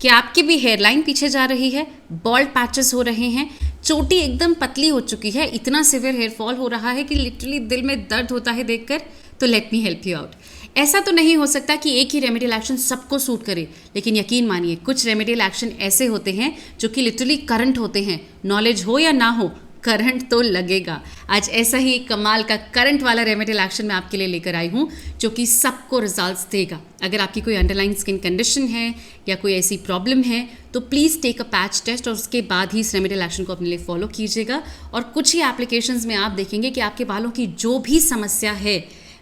कि आपकी भी हेयरलाइन पीछे जा रही है, बॉल्ड पैचेस हो रहे हैं, चोटी एकदम पतली हो चुकी है, इतना सिवियर हेयर फॉल हो रहा है कि लिटरली दिल में दर्द होता है देखकर, तो let me help you out. ऐसा तो नहीं हो सकता कि एक ही रेमेडियल एक्शन सबको सूट करे, लेकिन यकीन मानिए कुछ रेमेडियल एक्शन ऐसे होते हैं जो कि लिटरली करंट होते हैं। नॉलेज हो या ना हो, करंट तो लगेगा। आज ऐसा ही एक कमाल का करंट वाला रेमेडियल एक्शन मैं आपके लिए लेकर आई हूँ जो कि सबको रिजल्ट्स देगा। अगर आपकी कोई अंडरलाइन स्किन कंडीशन है या कोई ऐसी प्रॉब्लम है तो please take a patch test और उसके बाद ही इस रेमेडियल एक्शन को अपने लिए फॉलो कीजिएगा। और कुछ ही एप्लीकेशंस में आप देखेंगे कि आपके बालों की जो भी समस्या है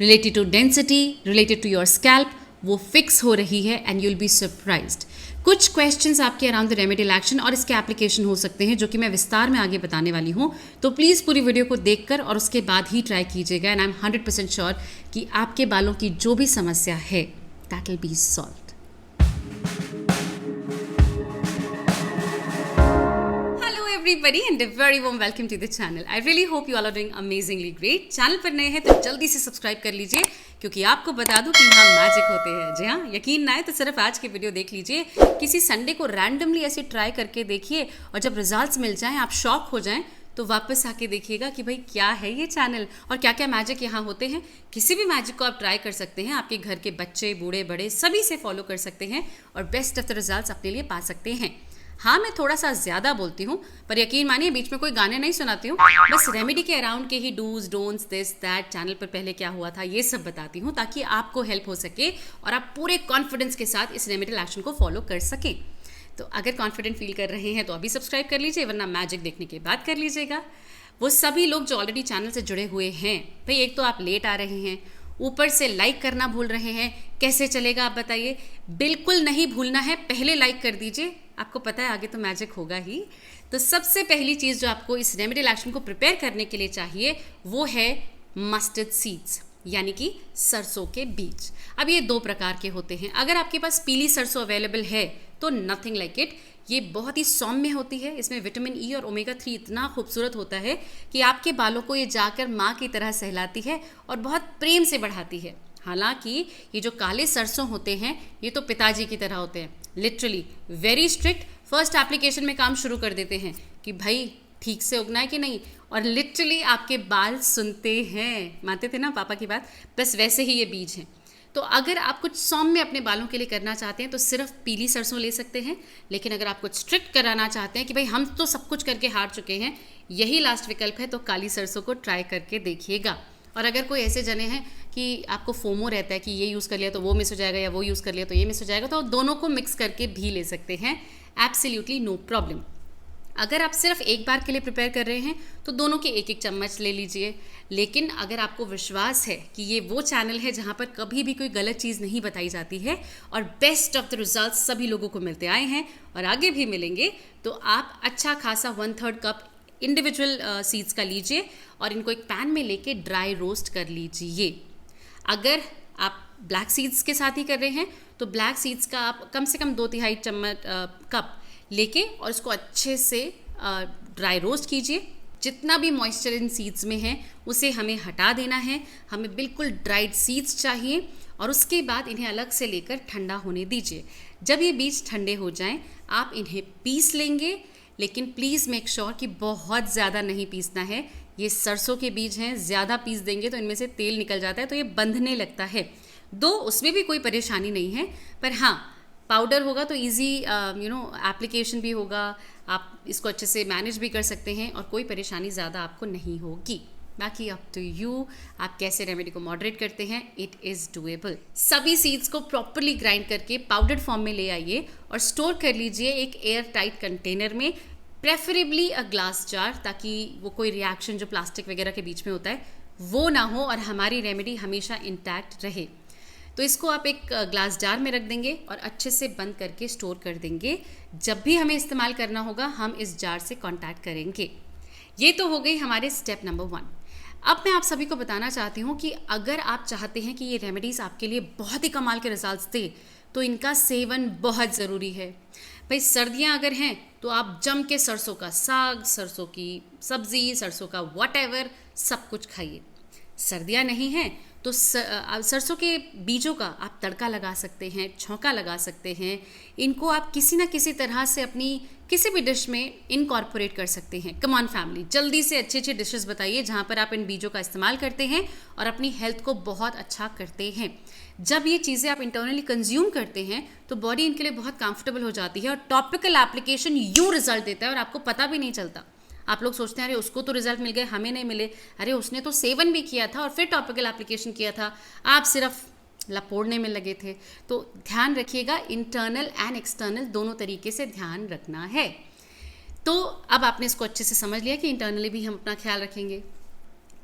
related to density, related to your scalp, वो फिक्स हो रही है and you will be surprised. कुछ क्वेश्चंस आपके अराउंड द रेमेडियल एक्शन और इसके एप्लीकेशन हो सकते हैं जो कि मैं विस्तार में आगे बताने वाली हूँ, तो प्लीज़ पूरी वीडियो को देखकर और उसके बाद ही ट्राई कीजिएगा एंड आई एम 100% श्योर कि आपके बालों की जो भी समस्या है that will be solved. Everybody and a very warm welcome to the channel. I really hope you all are doing amazingly great. Channel पर नए हैं तो जल्दी से सब्सक्राइब कर लीजिए क्योंकि आपको बता दूं कि यहाँ मैजिक होते हैं। जी हाँ, यकीन ना आए तो सिर्फ आज की वीडियो देख लीजिए। किसी संडे को रैंडमली ऐसे ट्राई करके देखिए और जब रिजल्ट्स मिल जाएं आप शॉक हो जाएं तो वापस आके देखिएगा कि भाई क्या है ये चैनल और क्या क्या मैजिक यहाँ होते हैं। किसी भी मैजिक को आप ट्राई कर सकते हैं, आपके घर के बच्चे बूढ़े बड़े सभी से फॉलो कर सकते हैं और बेस्ट ऑफ द रिजल्ट्स अपने लिए पा सकते हैं। हाँ, मैं थोड़ा सा ज़्यादा बोलती हूँ पर यकीन मानिए बीच में कोई गाने नहीं सुनाती हूँ, बस रेमेडी के अराउंड के ही dos don'ts this that channel पर पहले क्या हुआ था ये सब बताती हूँ ताकि आपको हेल्प हो सके और आप पूरे कॉन्फिडेंस के साथ इस रेमेडियल एक्शन को फॉलो कर सकें। तो अगर कॉन्फिडेंट फील कर रहे हैं तो अभी सब्सक्राइब कर लीजिए, वरना मैजिक देखने के बाद कर लीजिएगा। वो सभी लोग जो ऑलरेडी चैनल से जुड़े हुए हैं, भाई एक तो आप लेट आ रहे हैं, ऊपर से लाइक करना भूल रहे हैं, कैसे चलेगा आप बताइए। बिल्कुल नहीं भूलना है, पहले लाइक कर दीजिए, आपको पता है आगे तो मैजिक होगा ही। तो सबसे पहली चीज़ जो आपको इस रेमेडियल एक्शन को प्रिपेयर करने के लिए चाहिए वो है मस्टर्ड सीड्स, यानी कि सरसों के बीज। अब ये दो प्रकार के होते हैं। अगर आपके पास पीली सरसों अवेलेबल है तो नथिंग लाइक इट, ये बहुत ही सौम्य होती है। इसमें विटामिन ई और ओमेगा 3 इतना खूबसूरत होता है कि आपके बालों को ये जाकर माँ की तरह सहलाती है और बहुत प्रेम से बढ़ाती है। हालांकि ये जो काले सरसों होते हैं ये तो पिताजी की तरह होते हैं, literally very strict. First application में काम शुरू कर देते हैं कि भाई ठीक से उगना है कि नहीं, और लिटरली आपके बाल सुनते हैं। मानते थे ना पापा की बात, बस वैसे ही ये बीज हैं। तो अगर आप कुछ सौम्य अपने बालों के लिए करना चाहते हैं तो सिर्फ पीली सरसों ले सकते हैं, लेकिन अगर आप कुछ स्ट्रिक्ट कराना चाहते हैं कि भाई हम तो सब कुछ करके हार चुके हैं, यही लास्ट विकल्प है, तो काली सरसों को ट्राई करके देखिएगा। और अगर कोई ऐसे जने हैं कि आपको फोमो रहता है कि ये यूज़ कर लिया तो वो मिस हो जाएगा या वो यूज़ कर लिया तो ये मिस हो जाएगा, तो दोनों को मिक्स करके भी ले सकते हैं, एब्सोल्युटली नो प्रॉब्लम। अगर आप सिर्फ एक बार के लिए प्रिपेयर कर रहे हैं तो दोनों के एक एक चम्मच ले लीजिए। लेकिन अगर आपको विश्वास है कि ये वो चैनल है जहाँ पर कभी भी कोई गलत चीज़ नहीं बताई जाती है और बेस्ट ऑफ द रिजल्ट्स सभी लोगों को मिलते आए हैं और आगे भी मिलेंगे, तो आप अच्छा खासा 1/3 कप इंडिविजुअल सीड्स का लीजिए और इनको एक पैन में लेके ड्राई रोस्ट कर लीजिए। अगर आप ब्लैक सीड्स के साथ ही कर रहे हैं तो ब्लैक सीड्स का आप कम से कम 2/3 चम्मच कप लेके और इसको अच्छे से ड्राई रोस्ट कीजिए। जितना भी मॉइस्चर इन सीड्स में है उसे हमें हटा देना है, हमें बिल्कुल ड्राइड सीड्स चाहिए और उसके बाद इन्हें अलग से लेकर ठंडा होने दीजिए। जब ये बीज ठंडे हो जाएं आप इन्हें पीस लेंगे, लेकिन प्लीज़ मेक श्योर कि बहुत ज़्यादा नहीं पीसना है। ये सरसों के बीज हैं, ज़्यादा पीस देंगे तो इनमें से तेल निकल जाता है तो ये बंधने लगता है। दो उसमें भी कोई परेशानी नहीं है, पर हाँ पाउडर होगा तो इजी एप्लीकेशन भी होगा, आप इसको अच्छे से मैनेज भी कर सकते हैं और कोई परेशानी ज़्यादा आपको नहीं होगी। बाकी अप टू यू, आप कैसे रेमेडी को मॉडरेट करते हैं, इट इज़ डुएबल। सभी सीड्स को प्रॉपरली ग्राइंड करके पाउडर्ड फॉर्म में ले आइए और स्टोर कर लीजिए एक एयर टाइट कंटेनर में, प्रेफरेबली अ ग्लास जार, ताकि वो कोई रिएक्शन जो प्लास्टिक वगैरह के बीच में होता है वो ना हो और हमारी रेमेडी हमेशा इंटैक्ट रहे। तो इसको आप एक ग्लास जार में रख देंगे और अच्छे से बंद करके स्टोर कर देंगे। जब भी हमें इस्तेमाल करना होगा हम इस जार से कांटेक्ट करेंगे। ये तो हो गई हमारे स्टेप नंबर 1। अब मैं आप सभी को बताना चाहती हूँ कि अगर आप चाहते हैं कि ये रेमेडीज़ आपके लिए बहुत ही कमाल के रिजल्ट्स दे तो इनका सेवन बहुत ज़रूरी है। भाई सर्दियाँ अगर हैं तो आप जम के सरसों का साग, सरसों की सब्ज़ी, सरसों का व्हाटएवर सब कुछ खाइए। सर्दियाँ नहीं हैं तो सरसों के बीजों का आप तड़का लगा सकते हैं, छौंका लगा सकते हैं। इनको आप किसी ना किसी तरह से अपनी किसी भी डिश में इनकॉर्पोरेट कर सकते हैं। कम ऑन फैमिली, जल्दी से अच्छी अच्छी डिशेस बताइए जहाँ पर आप इन बीजों का इस्तेमाल करते हैं और अपनी हेल्थ को बहुत अच्छा करते हैं। जब ये चीज़ें आप इंटरनली कंज्यूम करते हैं तो बॉडी इनके लिए बहुत कंफर्टेबल हो जाती है और टॉपिकल एप्लीकेशन यूँ रिजल्ट देता है और आपको पता भी नहीं चलता। आप लोग सोचते हैं अरे उसको तो रिजल्ट मिल गए, हमें नहीं मिले। अरे उसने तो सेवन भी किया था और फिर टॉपिकल एप्लीकेशन किया था, आप सिर्फ लपोड़ने में लगे थे। तो ध्यान रखिएगा, इंटरनल एंड एक्सटर्नल दोनों तरीके से ध्यान रखना है। तो अब आपने इसको अच्छे से समझ लिया कि इंटरनली भी हम अपना ख्याल रखेंगे।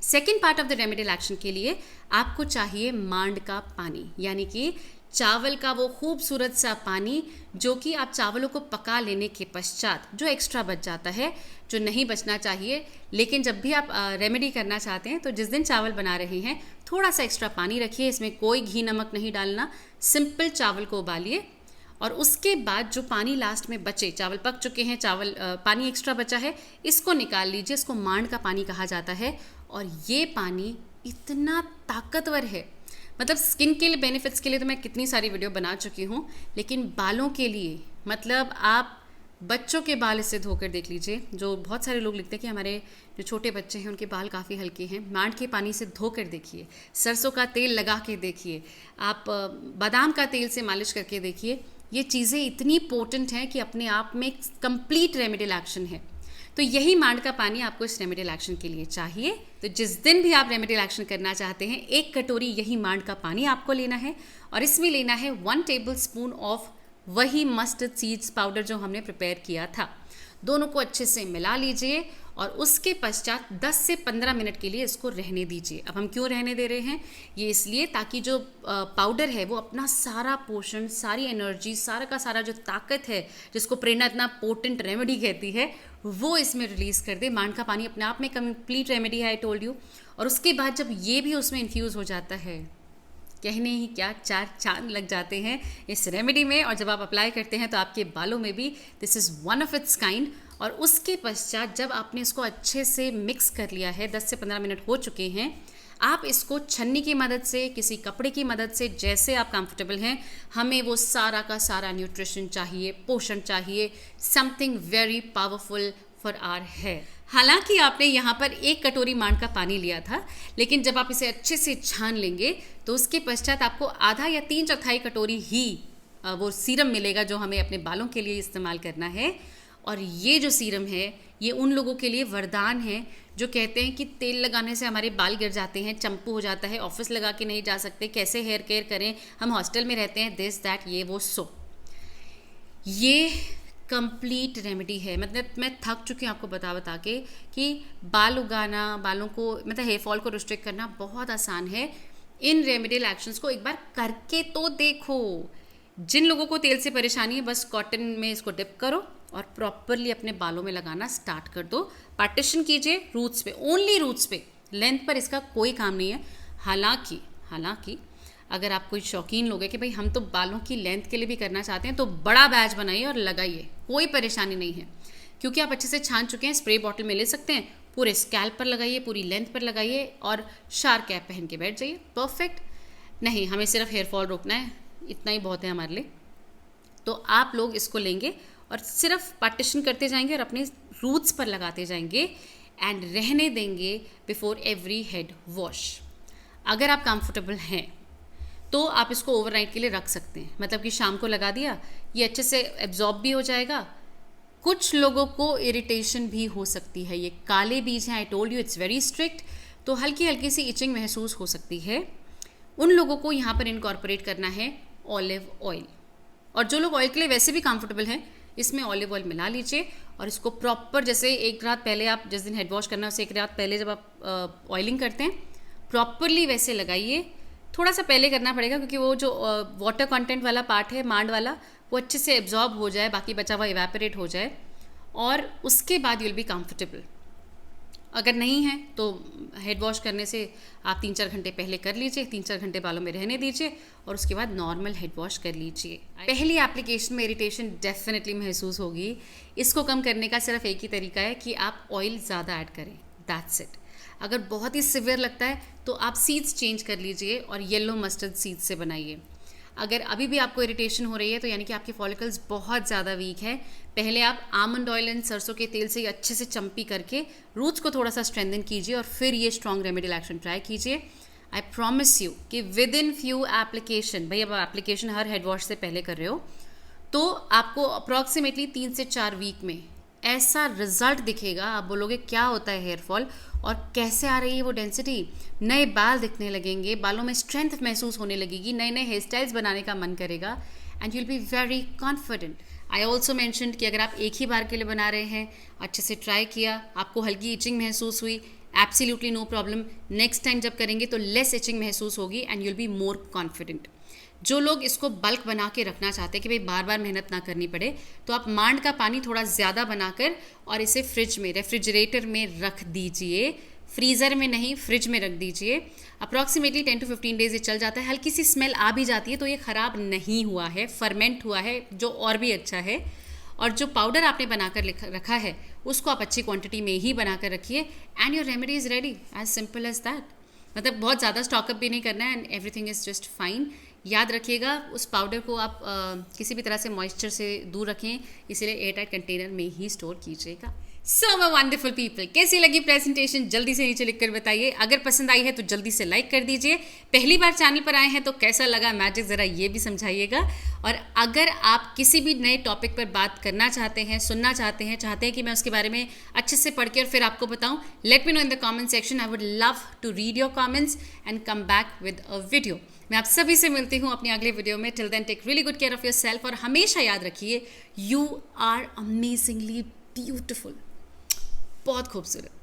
Second part of the remedial action के लिए आपको चाहिए मांड का पानी, यानी कि चावल का वो खूबसूरत सा पानी जो कि आप चावलों को पका लेने के पश्चात जो एक्स्ट्रा बच जाता है, जो नहीं बचना चाहिए। लेकिन जब भी आप रेमेडी करना चाहते हैं तो जिस दिन चावल बना रहे हैं थोड़ा सा एक्स्ट्रा पानी रखिए, इसमें कोई घी नमक नहीं डालना, सिंपल चावल को उबालिए और उसके बाद जो पानी लास्ट में बचे, चावल पक चुके हैं, पानी एक्स्ट्रा बचा है, इसको निकाल लीजिए। इसको मांड का पानी कहा जाता है और ये पानी इतना ताकतवर है, मतलब स्किन के लिए बेनिफिट्स के लिए तो मैं कितनी सारी वीडियो बना चुकी हूँ, लेकिन बालों के लिए मतलब आप बच्चों के बाल इससे धोकर देख लीजिए। जो बहुत सारे लोग लिखते हैं कि हमारे जो छोटे बच्चे हैं उनके बाल काफ़ी हल्के हैं, मांड के पानी से धोकर देखिए, सरसों का तेल लगा के देखिए, आप बादाम का तेल से मालिश करके देखिए। ये चीज़ें इतनी पोटेंट हैं कि अपने आप में कंप्लीट रेमेडियल एक्शन है। तो यही मांड का पानी आपको इस रेमेडियल एक्शन के लिए चाहिए। तो जिस दिन भी आप रेमेडियल एक्शन करना चाहते हैं, 1 कटोरी यही मांड का पानी आपको लेना है और इसमें लेना है 1 टेबलस्पून ऑफ वही मस्टर्ड सीड्स पाउडर जो हमने प्रिपेयर किया था। दोनों को अच्छे से मिला लीजिए और उसके पश्चात 10 से 15 मिनट के लिए इसको रहने दीजिए। अब हम क्यों रहने दे रहे हैं, ये इसलिए ताकि जो पाउडर है वो अपना सारा पोषण, सारी एनर्जी, सारा का सारा जो ताकत है जिसको प्रेरणा इतना पोटेंट रेमेडी कहती है, वो इसमें रिलीज़ कर दे। मांड का पानी अपने आप में कंप्लीट रेमेडी है, आई टोल्ड यू। और उसके बाद जब ये भी उसमें इन्फ्यूज़ हो जाता है, कहने ही क्या 4 चांद लग जाते हैं इस रेमेडी में। और जब आप अप्लाई करते हैं तो आपके बालों में भी this is one of its kind. और उसके पश्चात जब आपने इसको अच्छे से मिक्स कर लिया है, 10 से 15 मिनट हो चुके हैं, आप इसको छन्नी की मदद से, किसी कपड़े की मदद से, जैसे आप कंफर्टेबल हैं, हमें वो सारा का सारा न्यूट्रिशन चाहिए, पोषण चाहिए, something very powerful for our hair. हालांकि आपने यहाँ पर 1 कटोरी मांड का पानी लिया था, लेकिन जब आप इसे अच्छे से छान लेंगे तो उसके पश्चात आपको आधा या 3/4 कटोरी ही वो सीरम मिलेगा जो हमें अपने बालों के लिए इस्तेमाल करना है। और ये जो सीरम है ये उन लोगों के लिए वरदान है जो कहते हैं कि तेल लगाने से हमारे बाल गिर जाते हैं, चंपू हो जाता है, ऑफिस लगा के नहीं जा सकते, कैसे हेयर केयर करें, हम हॉस्टल में रहते हैं, दिस दैट ये वो। सो ये कंप्लीट रेमेडी है। मतलब मैं थक चुकी हूँ आपको बता के कि बाल उगाना, बालों को मतलब हेयर फॉल को रिस्ट्रिक्ट करना बहुत आसान है। इन रेमेडियल एक्शंस को एक बार करके तो देखो। जिन लोगों को तेल से परेशानी है, बस कॉटन में इसको डिप करो और प्रॉपरली अपने बालों में लगाना स्टार्ट कर दो। पार्टीशन कीजिए रूट्स पे, ओनली रूट्स पे, लेंथ पर इसका कोई काम नहीं है। हालांकि अगर आप कोई शौकीन लोग हैं कि भाई हम तो बालों की लेंथ के लिए भी करना चाहते हैं, तो बड़ा बैच बनाइए और लगाइए, कोई परेशानी नहीं है। क्योंकि आप अच्छे से छान चुके हैं, स्प्रे बॉटल में ले सकते हैं, पूरे स्कैल्प पर लगाइए, पूरी लेंथ पर लगाइए और शार्क कैप पहन के बैठ जाइए, परफेक्ट। नहीं, हमें सिर्फ हेयर फॉल रोकना है, इतना ही बहुत है हमारे लिए। तो आप लोग इसको लेंगे और सिर्फ पार्टीशन करते जाएंगे और अपने रूट्स पर लगाते जाएंगे एंड रहने देंगे बिफोर एवरी हेड वॉश। अगर आप कंफर्टेबल हैं तो आप इसको ओवरनाइट के लिए रख सकते हैं, मतलब कि शाम को लगा दिया, ये अच्छे से एब्जॉर्ब भी हो जाएगा। कुछ लोगों को इरिटेशन भी हो सकती है, ये काले बीज हैं, I told you it's very strict, तो हल्की हल्की सी इचिंग महसूस हो सकती है। उन लोगों को यहाँ पर इनकॉर्पोरेट करना है ऑलिव ऑयल। और जो लोग ऑयल के लिए वैसे भी कंफर्टेबल हैं, इसमें ऑलिव ऑयल मिला लीजिए और इसको प्रॉपर, जैसे एक रात पहले आप जिस दिन हेड वॉश करना है उससे एक रात पहले जब आप ऑयलिंग करते हैं, प्रॉपरली वैसे लगाइए। थोड़ा सा पहले करना पड़ेगा क्योंकि वो जो वाटर कंटेंट वाला पार्ट है मांड वाला, वो अच्छे से एब्जॉर्ब हो जाए, बाकी बचा हुआ इवेपोरेट हो जाए, और उसके बाद यू विल बी कंफर्टेबल। अगर नहीं है तो हेड वॉश करने से आप 3-4 घंटे पहले कर लीजिए, 3-4 घंटे बालों में रहने दीजिए और उसके बाद नॉर्मल हेड वॉश कर लीजिए। पहली एप्लीकेशन में इरिटेशन डेफिनेटली महसूस होगी। इसको कम करने का सिर्फ एक ही तरीका है कि आप ऑयल ज़्यादा ऐड करें, दैट्स इट। अगर बहुत ही सिवियर लगता है तो आप सीड्स चेंज कर लीजिए और येलो मस्टर्ड सीड्स से बनाइए। अगर अभी भी आपको इरिटेशन हो रही है तो यानी कि आपके फॉलिकल्स बहुत ज़्यादा वीक है, पहले आप आमंड ऑयल एंड सरसों के तेल से अच्छे से चम्पी करके रूट्स को थोड़ा सा स्ट्रेंथन कीजिए और फिर ये स्ट्रॉन्ग रेमेडियल एक्शन ट्राई कीजिए। आई प्रॉमिस यू कि विद इन फ्यू एप्लीकेशन, भाई अब एप्लीकेशन हर हेड वॉश से पहले कर रहे हो तो आपको अप्रॉक्सीमेटली 3 से 4 वीक में ऐसा रिजल्ट दिखेगा। आप बोलोगे क्या होता है हेयर फॉल और कैसे आ रही है वो डेंसिटी, नए बाल दिखने लगेंगे, बालों में स्ट्रेंथ महसूस होने लगेगी, नए नए हेयर स्टाइल्स बनाने का मन करेगा and you will be very confident. I also mentioned कि अगर आप एक ही बार के लिए बना रहे हैं, अच्छे से ट्राई किया, आपको हल्की इचिंग महसूस हुई, absolutely no problem, next time जब करेंगे तो लेस इचिंग महसूस होगी and you will be more confident. जो लोग इसको बल्क बना के रखना चाहते हैं कि भाई बार बार मेहनत ना करनी पड़े, तो आप मांड का पानी थोड़ा ज़्यादा बनाकर और इसे फ्रिज में, रेफ्रिजरेटर में रख दीजिए, फ्रीज़र में नहीं, फ्रिज में रख दीजिए। अप्रॉक्सीमेटली 10 to 15 डेज ये चल जाता है। हल्की सी स्मेल आ भी जाती है तो ये ख़राब नहीं हुआ है, फर्मेंट हुआ है, जो और भी अच्छा है। और जो पाउडर आपने बनाकर रखा है उसको आप अच्छी क्वांटिटी में ही बनाकर रखिए and your remedy is ready, as simple as that. मतलब बहुत ज़्यादा स्टॉकअप भी नहीं करना है and everything is just fine. याद रखिएगा उस पाउडर को आप किसी भी तरह से मॉइस्चर से दूर रखें, इसीलिए एयरटाइट कंटेनर में ही स्टोर कीजिएगा। सो माय वंडरफुल पीपल, कैसी लगी प्रेजेंटेशन जल्दी से नीचे लिखकर बताइए। अगर पसंद आई है तो जल्दी से लाइक कर दीजिए। पहली बार चैनल पर आए हैं तो कैसा लगा मैजिक ज़रा ये भी समझाइएगा। और अगर आप किसी भी नए टॉपिक पर बात करना चाहते हैं, सुनना चाहते हैं कि मैं उसके बारे में अच्छे से पढ़ के और फिर आपको बताऊं, let me know in the comment section. I would love to read your comments and come back with a video. मैं आप सभी से मिलती हूँ अपने अगले वीडियो में। Till then take really good care of yourself और हमेशा याद रखिए यू आर अमेजिंगली ब्यूटिफुल, बहुत खूबसूरत।